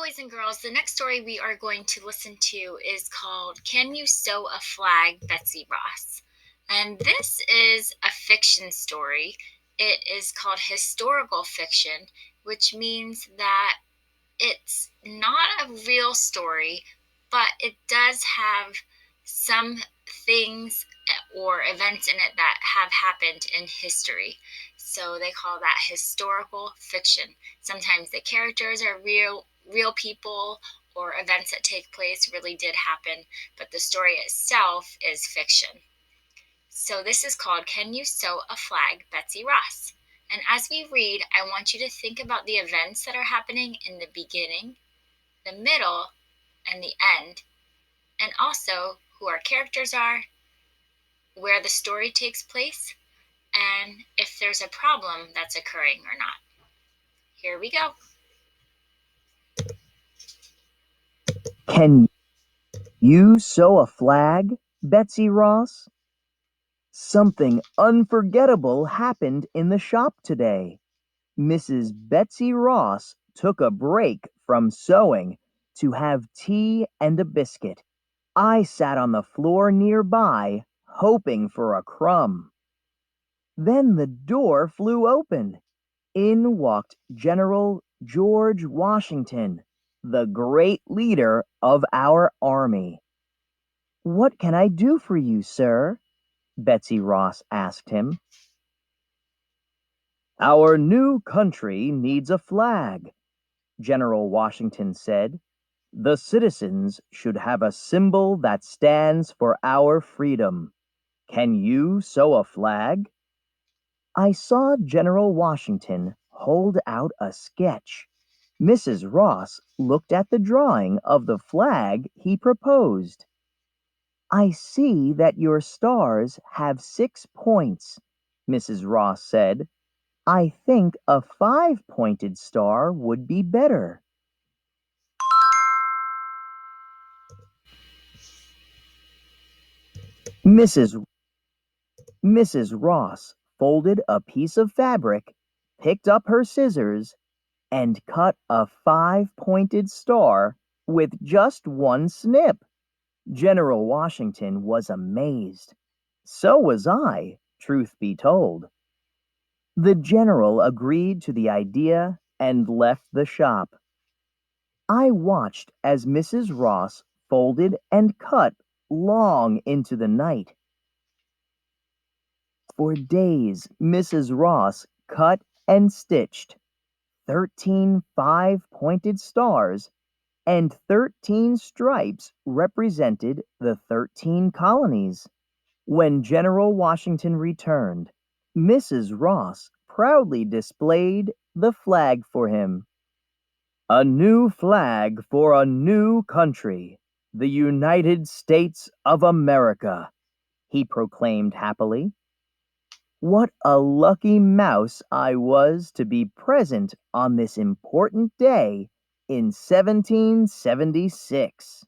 boys and girls, the next story we are going to listen to is called Can You Sew a Flag, Betsy Ross? And this is a fiction story. It is called historical fiction, which means that it's not a real story, but it does have some things or events in it that have happened in history. So they call that historical fiction. Sometimes the characters are real people or events that take place really did happen, but the story itself is fiction. So this is called Can You Sew a Flag, Betsy Ross? And as we read, I want you to think about the events that are happening in the beginning, the middle, and the end, and also who our characters are, where the story takes place, and if there's a problem that's occurring or not. Here we go. Can you sew a flag, Betsy Ross? Something unforgettable happened in the shop today. Mrs. Betsy Ross took a break from sewing to have tea and a biscuit. I sat on the floor nearby, hoping for a crumb. Then the door flew open. In walked General George Washington, the great leader of our army. "What can I do for you, sir?" Betsy Ross asked him. "Our new country needs a flag," General Washington said. "The citizens should have a symbol that stands for our freedom. Can you sew a flag?" I saw General Washington hold out a sketch. Mrs. Ross looked at the drawing of the flag he proposed. "I see that your stars have 6 points," Mrs. Ross said. "I think a 5-pointed star would be better." Mrs. Ross folded a piece of fabric, picked up her scissors, and cut a 5-pointed star with just one snip. General Washington was amazed. So was I, truth be told. The general agreed to the idea and left the shop. I watched as Mrs. Ross folded and cut long into the night. For days, Mrs. Ross cut and stitched 13 5-pointed stars, and 13 stripes represented the 13 colonies. When General Washington returned, Mrs. Ross proudly displayed the flag for him. "A new flag for a new country, the United States of America," he proclaimed happily. What a lucky mouse I was to be present on this important day in 1776.